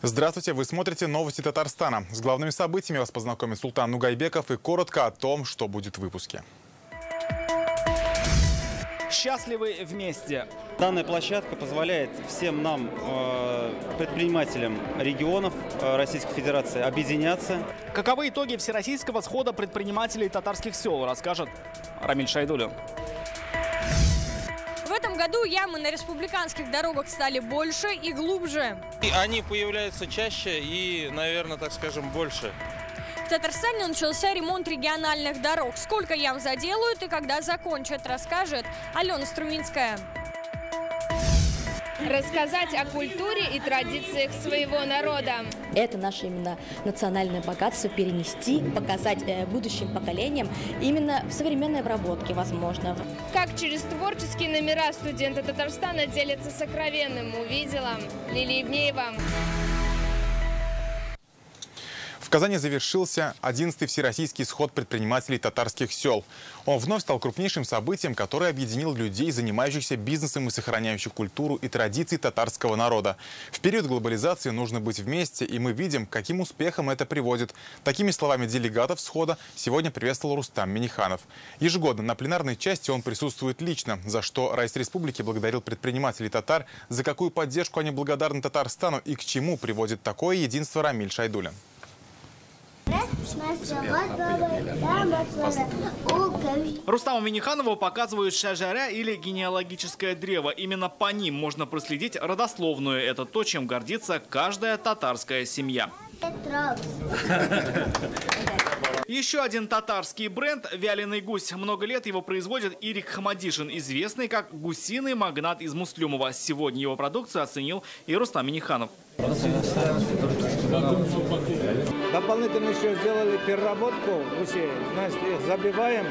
Здравствуйте, вы смотрите новости Татарстана. С главными событиями вас познакомит Султан Нугайбеков и коротко о том, что будет в выпуске. Счастливы вместе. Данная площадка позволяет всем нам, предпринимателям регионов Российской Федерации, объединяться. Каковы итоги Всероссийского схода предпринимателей татарских сел, расскажет Рамиль Шайдуллин. В этом году ямы на республиканских дорогах стали больше и глубже. Они появляются чаще и, наверное, так скажем, больше. В Татарстане начался ремонт региональных дорог. Сколько ям заделают и когда закончат, расскажет Алена Струминская. Рассказать о культуре и традициях своего народа. Это наше именно национальное богатство перенести, показать будущим поколениям именно в современной обработке, возможно. Как через творческие номера студенты Татарстана делятся сокровенным, увидела Лилия Ибнеева. В Казани завершился 11-й Всероссийский сход предпринимателей татарских сел. Он вновь стал крупнейшим событием, которое объединил людей, занимающихся бизнесом и сохраняющих культуру и традиции татарского народа. В период глобализации нужно быть вместе, и мы видим, к каким успехам это приводит. Такими словами делегатов схода сегодня приветствовал Рустам Минниханов. Ежегодно на пленарной части он присутствует лично, за что Раис Республики благодарил предпринимателей татар, за какую поддержку они благодарны Татарстану и к чему приводит такое единство Рамиль Шайдуллин. Рустаму Минниханову показывают шажаря или генеалогическое древо. Именно по ним можно проследить родословную. Это то, чем гордится каждая татарская семья. Еще один татарский бренд – вяленый гусь. Много лет его производит Ирик Хамадишин, известный как гусиный магнат из Муслюмова. Сегодня его продукцию оценил и Рустам Минниханов. Дополнительно еще сделали переработку гусей. Значит, их забиваем,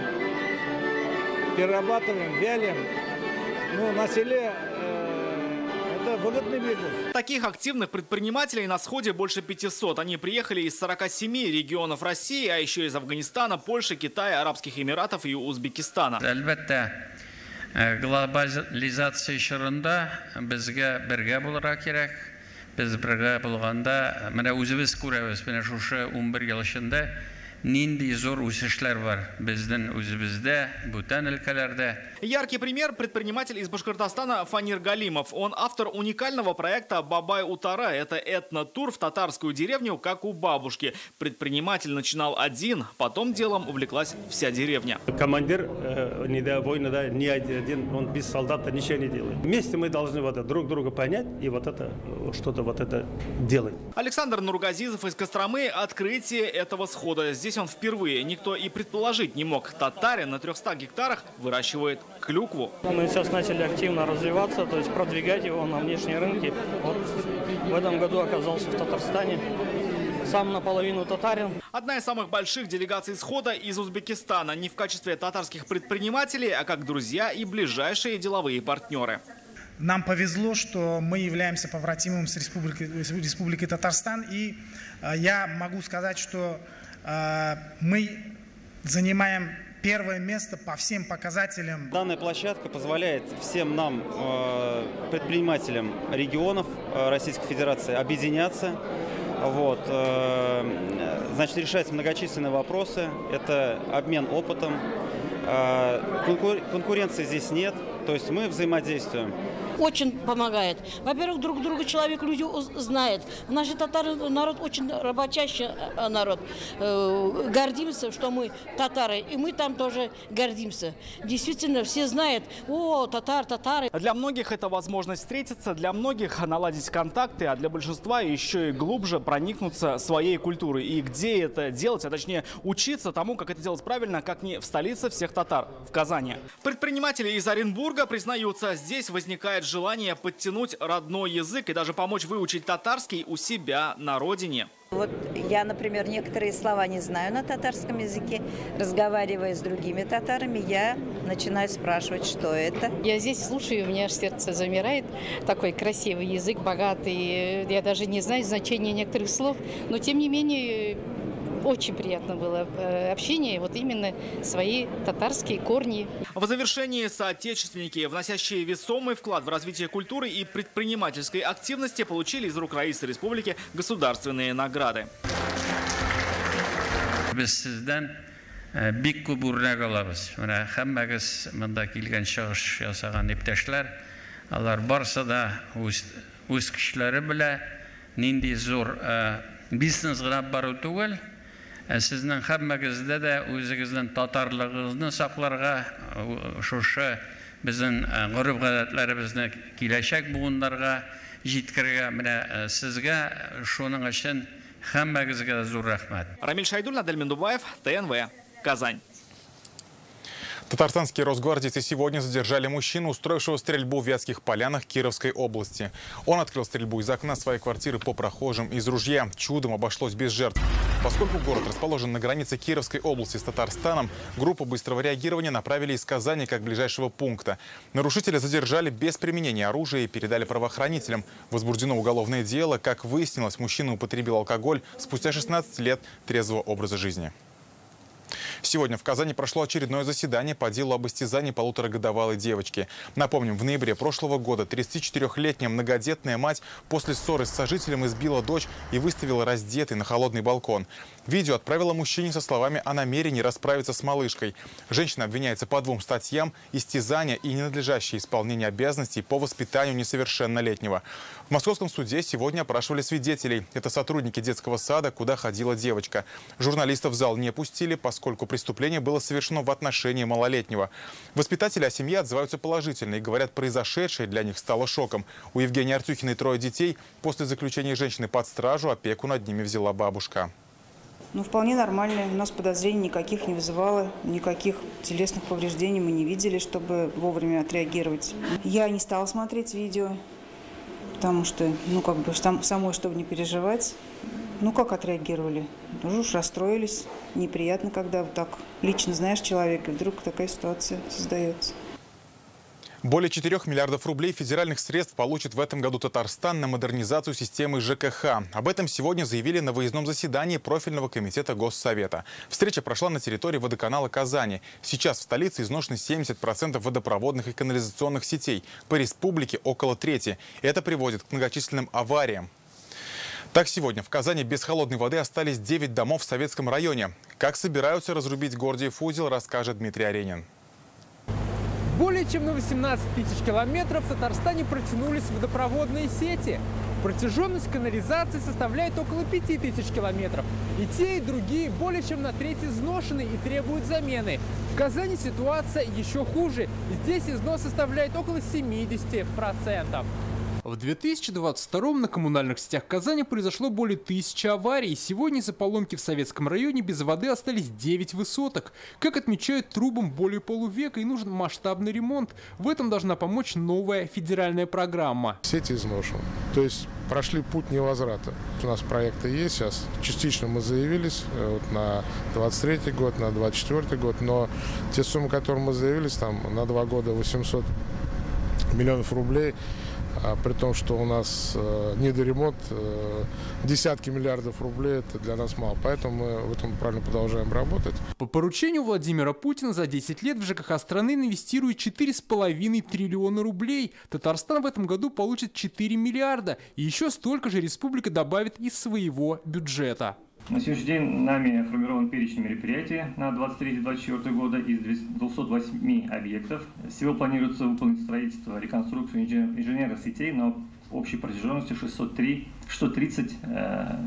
перерабатываем, вялим. Ну, на селе это выгодный бизнес. Таких активных предпринимателей на сходе больше 500. Они приехали из 47 регионов России, а еще из Афганистана, Польши, Китая, Арабских Эмиратов и Узбекистана. Глобализация шырында безгә бергә булырга кирәк. Без бергә булганда, менә үзебез күрәбез, менә шушы 11 ел эчендә нинди зур үсешләр бар безнең үзебездә, бүтән өлкәләрдә. Яркий пример – предприниматель из Башкортостана Фанир Галимов. Он автор уникального проекта «Бабай-Утара». Это этнотур в татарскую деревню, как у бабушки. Предприниматель начинал один, потом делом увлеклась вся деревня. Командир войны, не один, он без солдата ничего не делает. Вместе мы должны друг друга понять и что-то делать. Александр Нургазизов из Костромы – открытие этого схода. Здесь он впервые. Никто и предположить не мог. Татарин на 300 гектарах выращивает клюкву. Мы сейчас начали активно развиваться, то есть продвигать его на внешние рынки. Вот в этом году оказался в Татарстане. Сам наполовину татарин. Одна из самых больших делегаций схода из Узбекистана. Не в качестве татарских предпринимателей, а как друзья и ближайшие деловые партнеры. Нам повезло, что мы являемся побратимом с Республикой Татарстан. И я могу сказать, что мы занимаем первое место по всем показателям. Данная площадка позволяет всем нам, предпринимателям регионов Российской Федерации, объединяться. Значит, решать многочисленные вопросы. Это обмен опытом. Конкуренции здесь нет. То есть мы взаимодействуем. Очень помогает. Во-первых, друг друга люди знают. Наш татары народ очень работящий народ. Гордимся, что мы татары, и мы там тоже гордимся. Действительно, все знают, о, татары. Для многих это возможность встретиться, для многих наладить контакты, а для большинства еще и глубже проникнуться своей культурой. И где это делать, а точнее учиться тому, как это делать правильно, как не в столице всех татар, в Казани. Предприниматели из Оренбурга признаются, здесь возникает желание подтянуть родной язык и даже помочь выучить татарский у себя на родине. Вот я, например, некоторые слова не знаю на татарском языке. Разговаривая с другими татарами, я начинаю спрашивать, что это. Я здесь слушаю, у меня аж сердце замирает. Такой красивый язык, богатый. Я даже не знаю значения некоторых слов, но тем не менее очень приятно было общение, вот именно свои татарские корни. В завершении соотечественники, вносящие весомый вклад в развитие культуры и предпринимательской активности, получили из рук Раисы Республики государственные награды. Бик күп үрнәк алабыз. Менә һәммәгез монда килгән чыгыш ясаган иптәшләр, алар барысы да үз кешеләре белән нинди зур бизнес гына бару түгел, сезнең һәммәгездә дә үзегезнең татарлыгыгызны сакларга, шушы безнең гореф-гадәтләребезне киләчәк буыннарга җиткерергә, менә сезгә шуның өчен һәммәгезгә зур рәхмәт. Рамиль Шайдуллин, Адель Мендубаев, ТНВ, Казань. Татарстанские росгвардейцы сегодня задержали мужчину, устроившего стрельбу в Вятских Полянах Кировской области. Он открыл стрельбу из окна своей квартиры по прохожим из ружья. Чудом обошлось без жертв. Поскольку город расположен на границе Кировской области с Татарстаном, группу быстрого реагирования направили из Казани как ближайшего пункта. Нарушителя задержали без применения оружия и передали правоохранителям. Возбуждено уголовное дело. Как выяснилось, мужчина употребил алкоголь спустя 16 лет трезвого образа жизни. Сегодня в Казани прошло очередное заседание по делу об истязании полуторагодовалой девочки. Напомним, в ноябре прошлого года 34-летняя многодетная мать после ссоры с сожителем избила дочь и выставила раздетой на холодный балкон. Видео отправила мужчине со словами о намерении расправиться с малышкой. Женщина обвиняется по 2 статьям: истязание и ненадлежащее исполнение обязанностей по воспитанию несовершеннолетнего. В московском суде сегодня опрашивали свидетелей. Это сотрудники детского сада, куда ходила девочка. Журналистов в зал не пустили, поскольку преступление было совершено в отношении малолетнего. Воспитатели о семье отзываются положительно и говорят, произошедшее для них стало шоком. У Евгении Артюхиной 3 детей. После заключения женщины под стражу опеку над ними взяла бабушка. Ну, вполне нормально. У нас подозрений никаких не вызывало, никаких телесных повреждений мы не видели, чтобы вовремя отреагировать. Я не стала смотреть видео, потому что, самой, чтобы не переживать. Как отреагировали? Уже уж расстроились. Неприятно, когда вот так лично знаешь человека, и вдруг такая ситуация создается. Более 4 миллиардов рублей федеральных средств получит в этом году Татарстан на модернизацию системы ЖКХ. Об этом сегодня заявили на выездном заседании профильного комитета Госсовета. Встреча прошла на территории водоканала Казани. Сейчас в столице изношены 70% водопроводных и канализационных сетей. По республике около трети. Это приводит к многочисленным авариям. Так, сегодня в Казани без холодной воды остались 9 домов в Советском районе. Как собираются разрубить Гордиев узел, расскажет Дмитрий Аренин. Более чем на 18 тысяч километров в Татарстане протянулись водопроводные сети. Протяженность канализации составляет около 5000 километров. И те, и другие более чем на треть изношены и требуют замены. В Казани ситуация еще хуже. Здесь износ составляет около 70%. В 2022 на коммунальных сетях Казани произошло более 1000 аварий. Сегодня из-за поломки в Советском районе без воды остались 9 высоток. Как отмечают, трубам более полувека и нужен масштабный ремонт. В этом должна помочь новая федеральная программа. Сети изношены. То есть прошли путь невозврата. У нас проекты есть сейчас. Частично мы заявились на 23 год, на 24 год. Но те суммы, которые мы заявились, там на 2 года 800 миллионов рублей, при том, что у нас недоремонт, десятки миллиардов рублей, это для нас мало. Поэтому мы в этом правильно продолжаем работать. По поручению Владимира Путина за 10 лет в ЖКХ страны инвестирует 4,5 триллиона рублей. Татарстан в этом году получит 4 миллиарда. И еще столько же республика добавит из своего бюджета. На сегодняшний день нами формирован перечень мероприятий на 23-24 года из 208 объектов. Всего планируется выполнить строительство, реконструкцию инженерных сетей на общей протяженности 630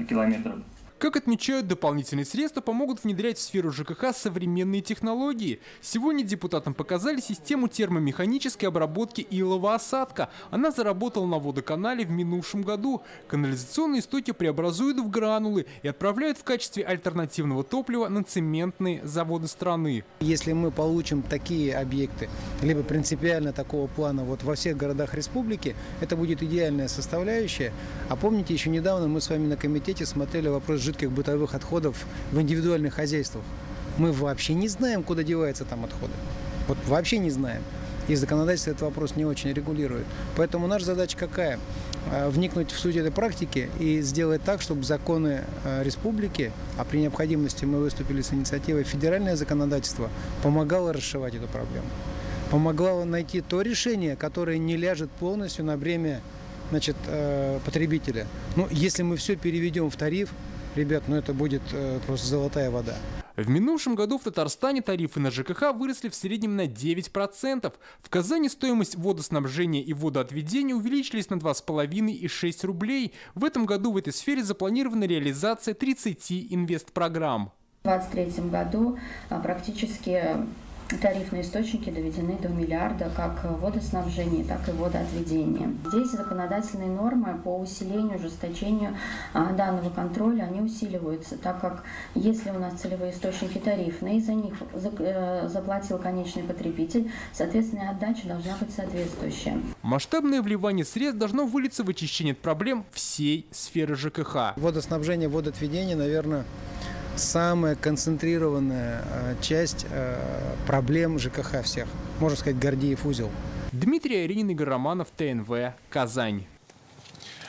километров. Как отмечают, дополнительные средства помогут внедрять в сферу ЖКХ современные технологии. Сегодня депутатам показали систему термомеханической обработки илового осадка. Она заработала на водоканале в минувшем году. Канализационные стоки преобразуют в гранулы и отправляют в качестве альтернативного топлива на цементные заводы страны. Если мы получим такие объекты, либо принципиально такого плана во всех городах республики, это будет идеальная составляющая. А помните, еще недавно мы с вами на комитете смотрели вопрос жидких бытовых отходов в индивидуальных хозяйствах. Мы вообще не знаем, куда деваются там отходы. Вообще не знаем. И законодательство этот вопрос не очень регулирует. Поэтому наша задача какая? вникнуть в суть этой практики и сделать так, чтобы законы республики, а при необходимости мы выступили с инициативой, федеральное законодательство помогало расшивать эту проблему, помогало найти то решение, которое не ляжет полностью на бремя, значит, потребителя. Ну, если мы все переведем в тариф, ребят, ну это будет просто золотая вода. В минувшем году в Татарстане тарифы на ЖКХ выросли в среднем на 9%. В Казани стоимость водоснабжения и водоотведения увеличились на 2,5 и 6 рублей. В этом году в этой сфере запланирована реализация 30 инвестпрограмм. В 2023 году практически тарифные источники доведены до миллиарда как водоснабжение, так и водоотведение. Здесь законодательные нормы по усилению, ужесточению данного контроля, они усиливаются, так как если у нас целевые источники тарифные, за них заплатил конечный потребитель, соответственно, отдача должна быть соответствующая. Масштабное вливание средств должно вылиться в очищение от проблем всей сферы ЖКХ. Водоснабжение, водоотведение, наверное, самая концентрированная часть проблем ЖКХ всех. Можно сказать, Гордиев узел. Дмитрий Аринин, Игорь Романов, ТНВ, Казань.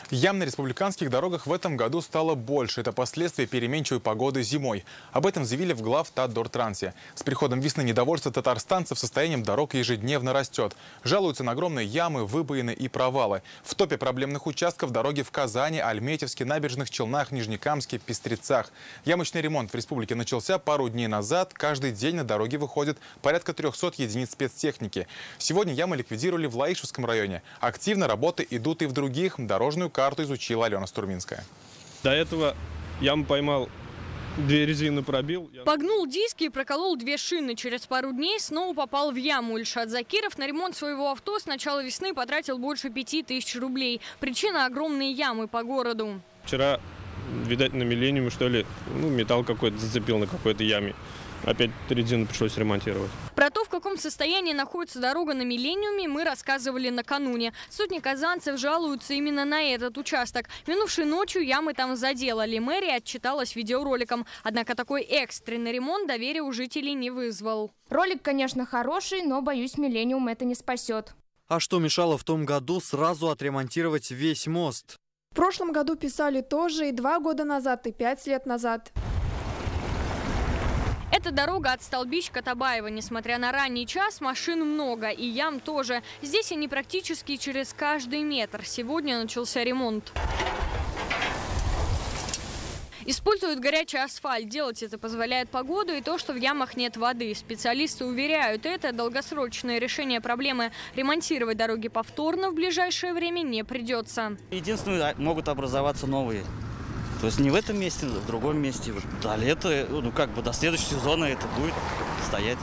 Ям на республиканских дорогах в этом году стало больше. Это последствия переменчивой погоды зимой. Об этом заявили в главтатдортрансе. С приходом весны недовольство татарстанцев состоянием дорог ежедневно растет. Жалуются на огромные ямы, выбоины и провалы. В топе проблемных участков дороги в Казани, Альметьевске, Набережных Челнах, Нижнекамске, Пестрецах. Ямочный ремонт в республике начался пару дней назад. Каждый день на дороге выходит порядка 300 единиц спецтехники. Сегодня ямы ликвидировали в Лаишевском районе. Активно работы идут и в других. Дорожную карту изучила Алена Стурминская. До этого яму поймал, 2 резины пробил. Погнул диски и проколол 2 шины. Через пару дней снова попал в яму. Ильшат Закиров на ремонт своего авто с начала весны потратил больше 5000 рублей. Причина – огромные ямы по городу. Вчера, видать, на Миллениуме, что ли, металл какой-то зацепил на какой-то яме. Опять резину пришлось ремонтировать. Про то, в каком состоянии находится дорога на Миллениуме, мы рассказывали накануне. Сотни казанцев жалуются именно на этот участок. Минувшей ночью ямы там заделали. Мэрия отчиталась видеороликом. Однако такой экстренный ремонт доверия у жителей не вызвал. Ролик, конечно, хороший, но, боюсь, Миллениум это не спасет. А что мешало в том году сразу отремонтировать весь мост? В прошлом году писали тоже и 2 года назад, и 5 лет назад. Это дорога от столбища Табаева. Несмотря на ранний час, машин много и ям тоже. Здесь они практически через каждый метр. Сегодня начался ремонт. Используют горячий асфальт. Делать это позволяет погода и то, что в ямах нет воды. Специалисты уверяют, это долгосрочное решение проблемы. Ремонтировать дороги повторно в ближайшее время не придется. Единственное, могут образоваться новые. То есть не в этом месте, а в другом месте. До лета, до следующего сезона это будет стоять.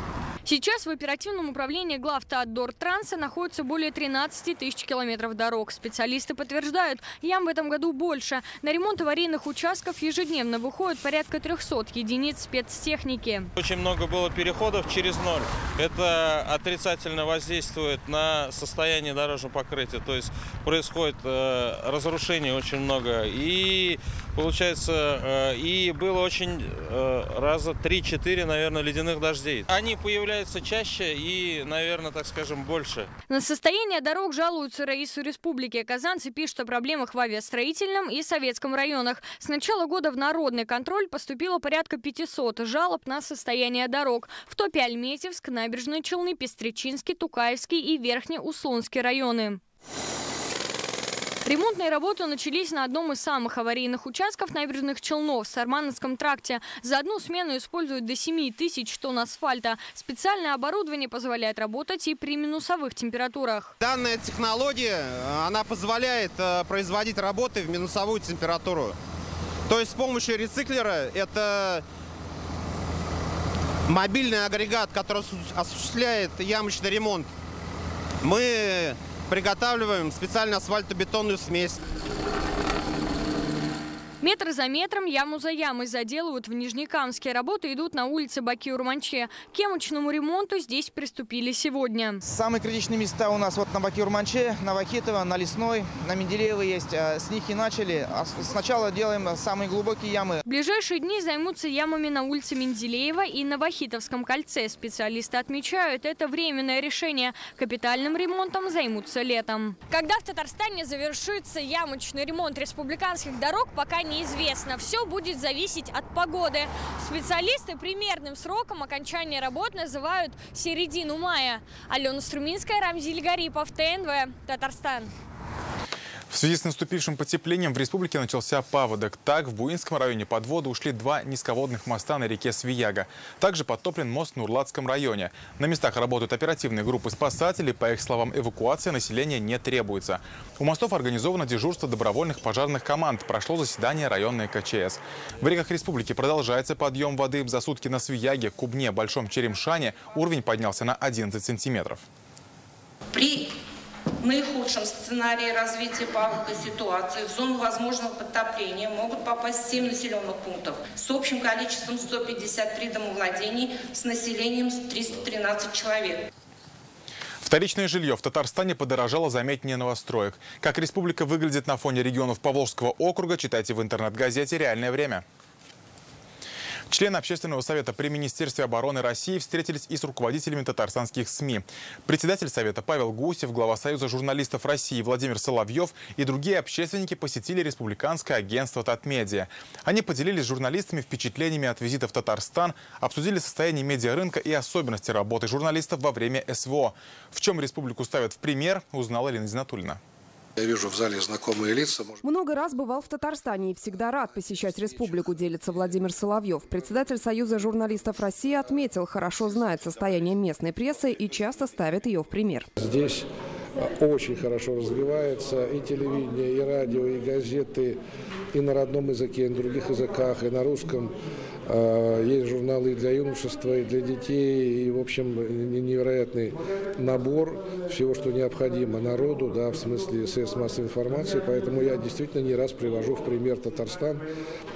Сейчас в оперативном управлении главтатдортранса находится более 13 тысяч километров дорог. Специалисты подтверждают, ям в этом году больше. На ремонт аварийных участков ежедневно выходит порядка 300 единиц спецтехники. Очень много было переходов через ноль. Это отрицательно воздействует на состояние дорожного покрытия. То есть происходит разрушение очень много. И получается, и было очень раза 3-4, наверное, ледяных дождей. Они появляются чаще и, наверное, так скажем, больше. На состояние дорог жалуются Раису Республики. Казанцы пишут о проблемах в Авиастроительном и Советском районах. С начала года в народный контроль поступило порядка 500 жалоб на состояние дорог. В топе Альметьевск, Набережные Челны, Пестречинский, Тукаевский и Верхнеуслонский районы. Ремонтные работы начались на одном из самых аварийных участков Набережных Челнов в Сармановском тракте. За одну смену используют до 7000 тонн асфальта. Специальное оборудование позволяет работать и при минусовых температурах. Данная технология, она позволяет производить работы в минусовую температуру. То есть с помощью рециклера, это мобильный агрегат, который осуществляет ямочный ремонт, мы приготавливаем специальную асфальтобетонную смесь. Метр за метром, яму за ямой заделывают в Нижнекамске. Работы идут на улице Баки-Урманче. К ямочному ремонту здесь приступили сегодня. Самые критичные места у нас вот на Баки-Урманче, на Вахитово, на Лесной, на Менделеево есть. С них и начали. Сначала делаем самые глубокие ямы. В ближайшие дни займутся ямами на улице Менделеева и на Вахитовском кольце. Специалисты отмечают, это временное решение. Капитальным ремонтом займутся летом. Когда в Татарстане завершится ямочный ремонт республиканских дорог, пока неизвестно. Все будет зависеть от погоды. Специалисты примерным сроком окончания работ называют середину мая. Алена Струминская, Рамзиль Гарипов, ТНВ, Татарстан. В связи с наступившим потеплением в республике начался паводок. Так, в Буинском районе под воду ушли 2 низководных моста на реке Свияга. Также подтоплен мост в Нурлатском районе. На местах работают оперативные группы спасателей. По их словам, эвакуация населения не требуется. У мостов организовано дежурство добровольных пожарных команд. Прошло заседание районной КЧС. В реках республики продолжается подъем воды. За сутки на Свияге, Кубне, Большом Черемшане уровень поднялся на 11 сантиметров. При наихудшем сценарии развития паводковой ситуации в зону возможного подтопления могут попасть 7 населенных пунктов с общим количеством 153 домовладений с населением 313 человек. Вторичное жилье в Татарстане подорожало заметнее новостроек. Как республика выглядит на фоне регионов Поволжского округа, читайте в интернет-газете «Реальное время». Члены Общественного совета при Министерстве обороны России встретились и с руководителями татарстанских СМИ. Председатель совета Павел Гусев, глава Союза журналистов России Владимир Соловьев и другие общественники посетили республиканское агентство «Татмедиа». Они поделились с журналистами впечатлениями от визита в Татарстан, обсудили состояние медиарынка и особенности работы журналистов во время СВО. В чем республику ставят в пример, узнала Лена Зинатульна. Я вижу в зале знакомые лица. Много раз бывал в Татарстане и всегда рад посещать республику, делится Владимир Соловьев. Председатель Союза журналистов России отметил, хорошо знает состояние местной прессы и часто ставит ее в пример. Здесь очень хорошо развивается и телевидение, и радио, и газеты, и на родном языке, и на других языках, и на русском. Есть журналы и для юношества, и для детей, и, в общем, невероятный набор всего, что необходимо народу, да, в смысле средств массовой информации. Поэтому я действительно не раз привожу в пример Татарстан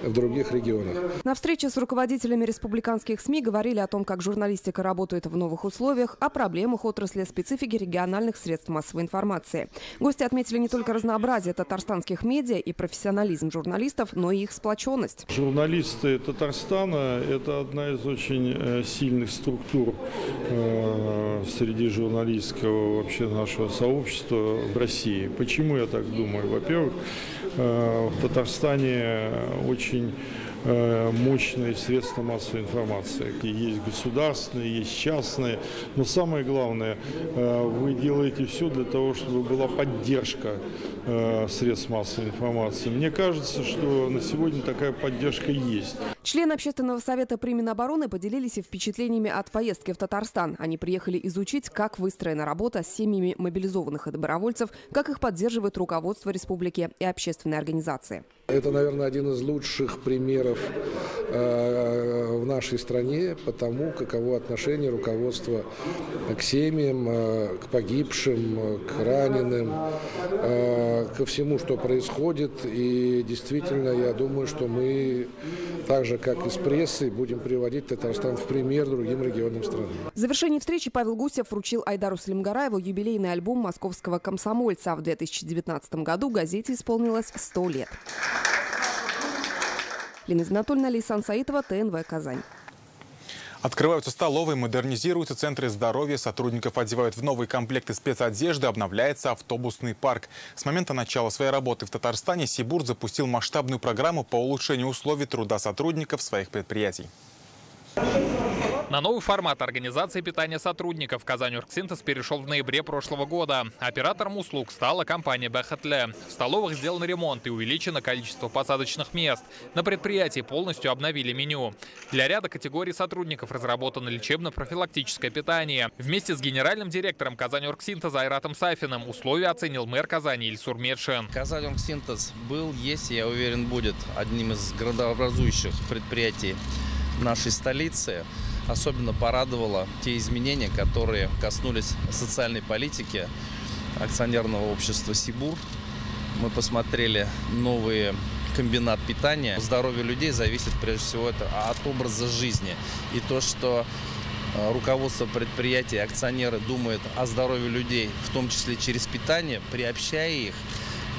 в других регионах. На встрече с руководителями республиканских СМИ говорили о том, как журналистика работает в новых условиях, о проблемах отрасли, специфике региональных средств массовой информации. Гости отметили не только разнообразие татарстанских медиа и профессионализм журналистов, но и их сплоченность. Журналисты Татарстана – это одна из очень сильных структур среди журналистского вообще нашего сообщества в России. Почему я так думаю? Во-первых, в Татарстане очень мощные средства массовой информации. Есть государственные, есть частные. Но самое главное, вы делаете все для того, чтобы была поддержка средств массовой информации. Мне кажется, что на сегодня такая поддержка есть. Члены Общественного совета при Минобороны поделились и впечатлениями от поездки в Татарстан. Они приехали изучить, как выстроена работа с семьями мобилизованных и добровольцев, как их поддерживает руководство республики и общественные организации. Это, наверное, один из лучших примеров в нашей стране по тому, каково отношение руководства к семьям, к погибшим, к раненым, ко всему, что происходит. И действительно, я думаю, что мы, так же, как и с прессой, будем приводить Татарстан в пример другим регионам страны. В завершении встречи Павел Гусев вручил Айдару Салимгараеву юбилейный альбом московского комсомольца. В 2019 году газете исполнилось 100 лет. Лена Зинатульна, Лейсан Саитова, ТНВ, Казань. Открываются столовые, модернизируются центры здоровья, сотрудников одевают в новые комплекты спецодежды, обновляется автобусный парк. С момента начала своей работы в Татарстане Сибур запустил масштабную программу по улучшению условий труда сотрудников своих предприятий. На новый формат организации питания сотрудников «Казань-Оргсинтез» перешел в ноябре прошлого года. Оператором услуг стала компания «Бехатле». В столовых сделан ремонт и увеличено количество посадочных мест. На предприятии полностью обновили меню. Для ряда категорий сотрудников разработано лечебно-профилактическое питание. Вместе с генеральным директором «Казань-Оргсинтеза» Айратом Сафиным условия оценил мэр Казани Ильсур Медшин. «Казань-Оргсинтез» был, есть и, я уверен, будет одним из градообразующих предприятий нашей столицы. Особенно порадовало те изменения, которые коснулись социальной политики акционерного общества «Сибур». Мы посмотрели новые комбинат питания. Здоровье людей зависит прежде всего от образа жизни. И то, что руководство предприятия, акционеры думают о здоровье людей, в том числе через питание, приобщая их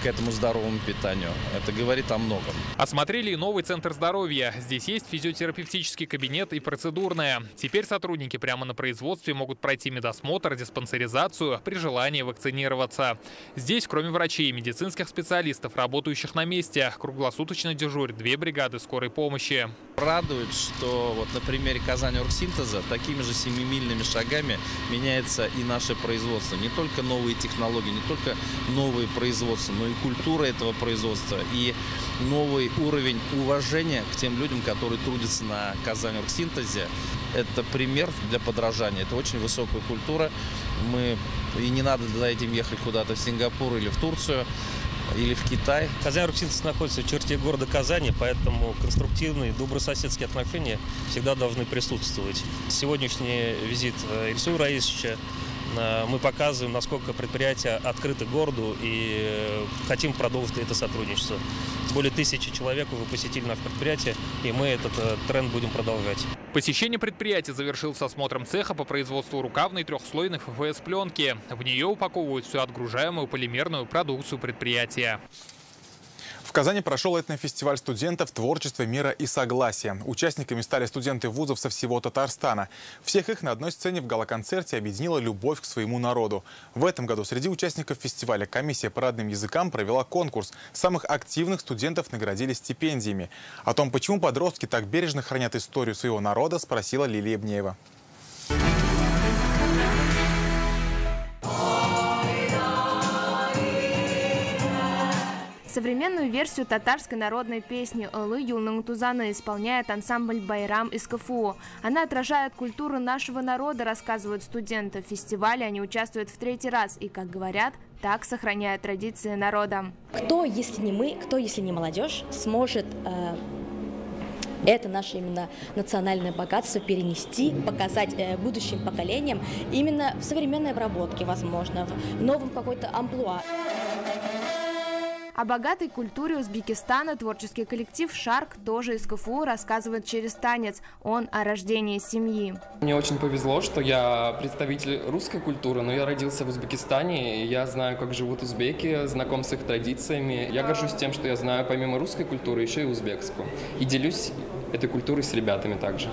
к этому здоровому питанию. Это говорит о многом. Осмотрели и новый центр здоровья. Здесь есть физиотерапевтический кабинет и процедурная. Теперь сотрудники прямо на производстве могут пройти медосмотр, диспансеризацию, при желании вакцинироваться. Здесь, кроме врачей и медицинских специалистов, работающих на месте, круглосуточно дежурят 2 бригады скорой помощи. Радует, что вот на примере Казань-Оргсинтеза такими же семимильными шагами меняется и наше производство. Не только новые технологии, не только новые производства, но и культура этого производства, и новый уровень уважения к тем людям, которые трудятся на Казань-Оргсинтезе. Это пример для подражания. Это очень высокая культура. И не надо за этим ехать куда-то в Сингапур или в Турцию, или в Китай. Казань-Оргсинтез находится в черте города Казани, поэтому конструктивные, добрососедские отношения всегда должны присутствовать. Сегодняшний визит Ильсура Раисовича мы показываем, насколько предприятие открыто городу, и хотим продолжить это сотрудничество. Более 1000 человек уже посетили наше предприятие, и мы этот тренд будем продолжать. Посещение предприятия завершился осмотром цеха по производству рукавной трехслойной ФФС-пленки. В нее упаковывают всю отгружаемую полимерную продукцию предприятия. В Казани прошел этнофестиваль студентов «Творчество, мира и согласия». Участниками стали студенты вузов со всего Татарстана. Всех их на одной сцене в гала-концерте объединила любовь к своему народу. В этом году среди участников фестиваля комиссия по родным языкам провела конкурс. Самых активных студентов наградили стипендиями. О том, почему подростки так бережно хранят историю своего народа, спросила Лилия Бнеева. Современную версию татарской народной песни «Ылы юлның тузаны» исполняет ансамбль «Байрам» из КФУ. Она отражает культуру нашего народа, рассказывают студенты. В фестивале они участвуют в 3-й раз и, как говорят, так сохраняют традиции народа. Кто, если не мы, кто, если не молодежь, сможет это наше именно национальное богатство перенести, показать будущим поколениям именно в современной обработке, возможно, в новом какой-то амплуа. О богатой культуре Узбекистана творческий коллектив «Шарк», тоже из КФУ, рассказывает через танец. Он о рождении семьи. Мне очень повезло, что я представитель русской культуры, но я родился в Узбекистане, и я знаю, как живут узбеки, знаком с их традициями. Я горжусь тем, что я знаю помимо русской культуры еще и узбекскую. И делюсь этой культурой с ребятами также.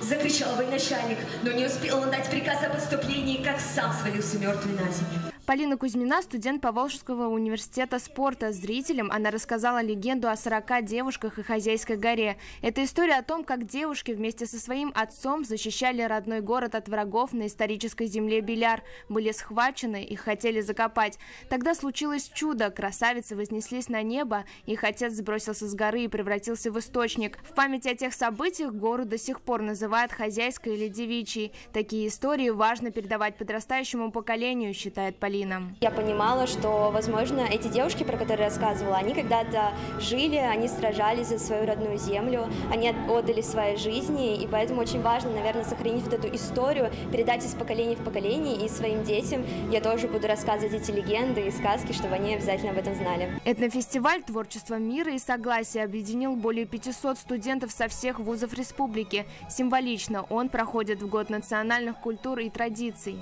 Закричал военачальник, но не успел он дать приказ об отступлении, как сам свалился мертвый на землю. Полина Кузьмина, студент Поволжского университета спорта. Зрителям она рассказала легенду о 40 девушках и Хозяйской горе. Это история о том, как девушки вместе со своим отцом защищали родной город от врагов на исторической земле Беляр. Были схвачены, их хотели закопать. Тогда случилось чудо. Красавицы вознеслись на небо, их отец сбросился с горы и превратился в источник. В память о тех событиях гору до сих пор называют Хозяйской или Девичьей. Такие истории важно передавать подрастающему поколению, считает Полина. Я понимала, что, возможно, эти девушки, про которые я рассказывала, они когда-то жили, они сражались за свою родную землю, они отдали свои жизни, и поэтому очень важно, наверное, сохранить вот эту историю, передать из поколения в поколение, и своим детям я тоже буду рассказывать эти легенды и сказки, чтобы они обязательно об этом знали. Этнофестиваль «Творчество, мира и согласия» объединил более 500 студентов со всех вузов республики. Символично, он проходит в год национальных культур и традиций.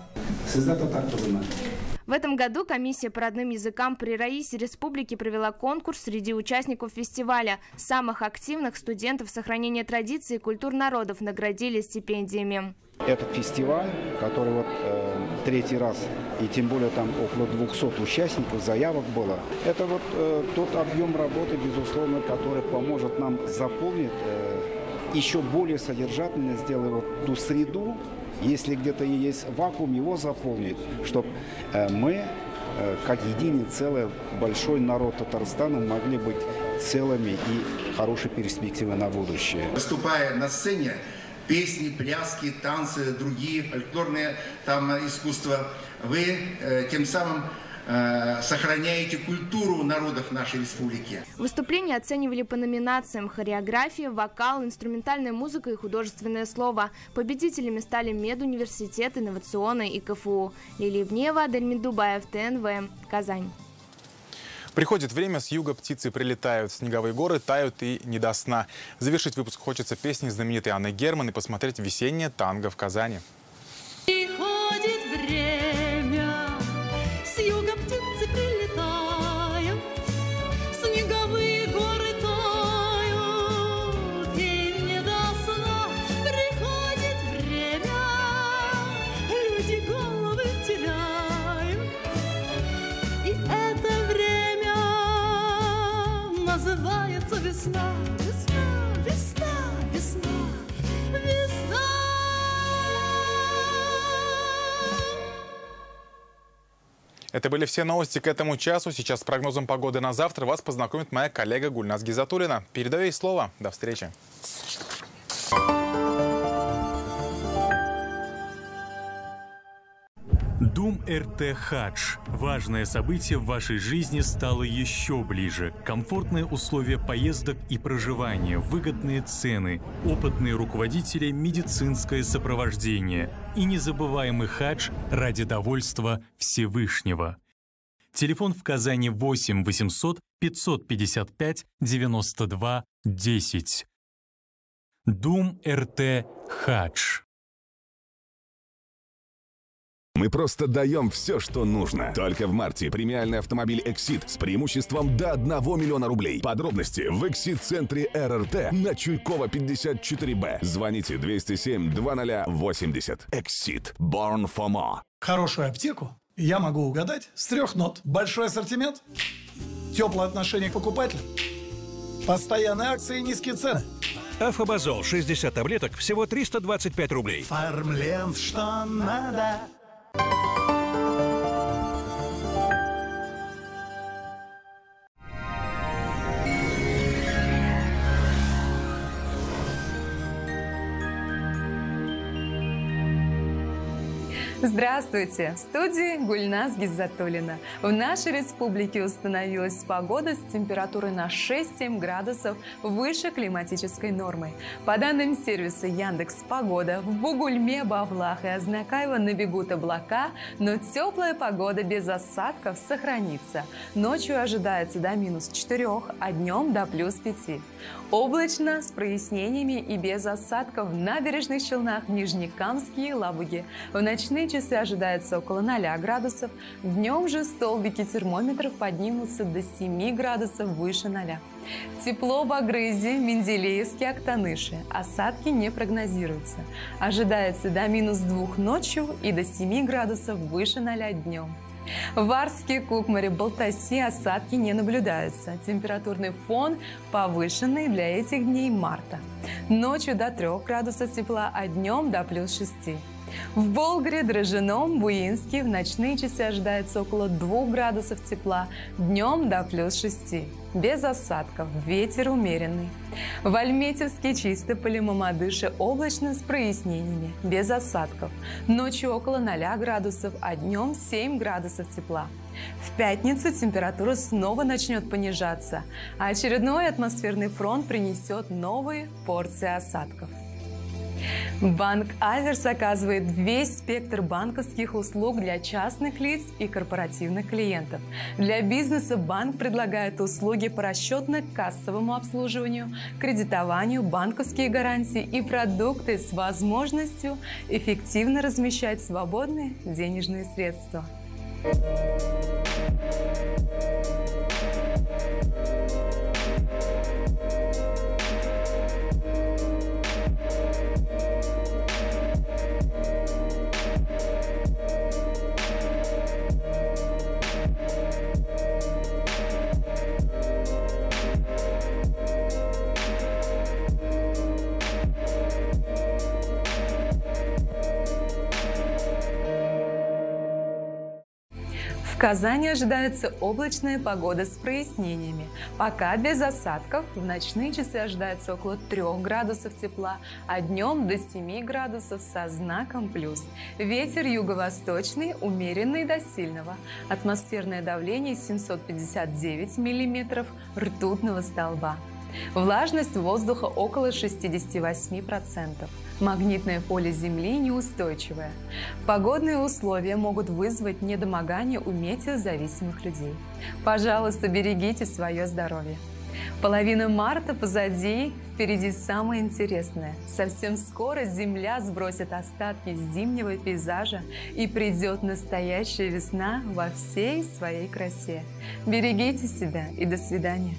В этом году комиссия по родным языкам при Раисе Республики провела конкурс среди участников фестиваля. Самых активных студентов сохранения традиций и культур народов наградили стипендиями. Этот фестиваль, который вот 3-й раз, и тем более там около 200 участников, заявок было, это вот тот объем работы, безусловно, который поможет нам заполнить, еще более содержательно сделать вот ту среду. Если где-то есть вакуум, его заполнить, чтобы мы, как единый целый большой народ Татарстана, могли быть целыми и хорошей перспективой на будущее. Выступая на сцене, песни, пляски, танцы, другие фольклорные искусства, вы тем самым сохраняете культуру народов нашей республики. Выступления оценивали по номинациям: хореография, вокал, инструментальная музыка и художественное слово. Победителями стали Медуниверситет, Инновационный и КФУ. Лилия Бнеева, Адельмин Дубаев, ТНВ, Казань. Приходит время, с юга птицы прилетают, снеговые горы тают и не до сна. Завершить выпуск хочется песней знаменитой Анны Герман и посмотреть весеннее танго в Казани. Приходит время, с юга птицы прилетают, снеговые горы тают, и не до сна. Приходит время, люди головы теряют, и это время называется весна. Весна, весна, весна, весна. Это были все новости к этому часу. Сейчас с прогнозом погоды на завтра вас познакомит моя коллега Гульназ Гизатуллина. Передаю ей слово. До встречи. Дум РТ Хадж. Важное событие в вашей жизни стало еще ближе. Комфортные условия поездок и проживания, выгодные цены, опытные руководители, медицинское сопровождение и незабываемый хадж ради довольства Всевышнего. Телефон в Казани 8 800 555 92 10. Дум РТ Хадж. Мы просто даем все, что нужно. Только в марте премиальный автомобиль Exit с преимуществом до 1 миллиона рублей. Подробности в Exit-центре РРТ на Чуйкова 54Б. Звоните 207-2080. Exit. Born for more. Хорошую аптеку я могу угадать с 3 нот. Большой ассортимент, теплое отношение к покупателям, постоянные акции и низкие цены. Афобазол 60 таблеток всего 325 рублей. Фармленд, что надо. Здравствуйте! В студии Гульназ Гизатуллина. В нашей республике установилась погода с температурой на 6-7 градусов выше климатической нормы. По данным сервиса Яндекс.Погода, в Бугульме, Бавлах и Азнакаево набегут облака, но теплая погода без осадков сохранится. Ночью ожидается до -4, а днем до +5. Облачно, с прояснениями и без осадков в набережных Челнах, Нижнекамске и Лабуге. В ночные часы ожидается около 0 градусов. Днем же столбики термометров поднимутся до 7 градусов выше 0. Тепло в Агрызе, Менделеевске, Актаныше. Осадки не прогнозируются. Ожидается до -2 ночью и до 7 градусов выше 0 днем. В Арске, Кукмаре, Балтаси осадки не наблюдаются. Температурный фон повышенный для этих дней марта. Ночью до 3 градусов тепла, а днем до +6. В Болгаре, Дрожжином, Буинске в ночные часы ожидается около 2 градусов тепла, днем до +6. Без осадков, ветер умеренный. В Альметьевске, Чистополе, Мамадыше облачно с прояснениями, без осадков. Ночью около 0 градусов, а днем 7 градусов тепла. В пятницу температура снова начнет понижаться, а очередной атмосферный фронт принесет новые порции осадков. Банк Аверс оказывает весь спектр банковских услуг для частных лиц и корпоративных клиентов. Для бизнеса банк предлагает услуги по расчетно-кассовому обслуживанию, кредитованию, банковские гарантии и продукты с возможностью эффективно размещать свободные денежные средства. В Казани ожидается облачная погода с прояснениями. Пока без осадков, в ночные часы ожидается около 3 градусов тепла, а днем до 7 градусов со знаком плюс. Ветер юго-восточный, умеренный до сильного. Атмосферное давление 759 миллиметров ртутного столба. Влажность воздуха около 68%. Магнитное поле Земли неустойчивое. Погодные условия могут вызвать недомогание у метеозависимых людей. Пожалуйста, берегите свое здоровье. Половина марта позади, впереди самое интересное. Совсем скоро Земля сбросит остатки зимнего пейзажа и придет настоящая весна во всей своей красе. Берегите себя и до свидания.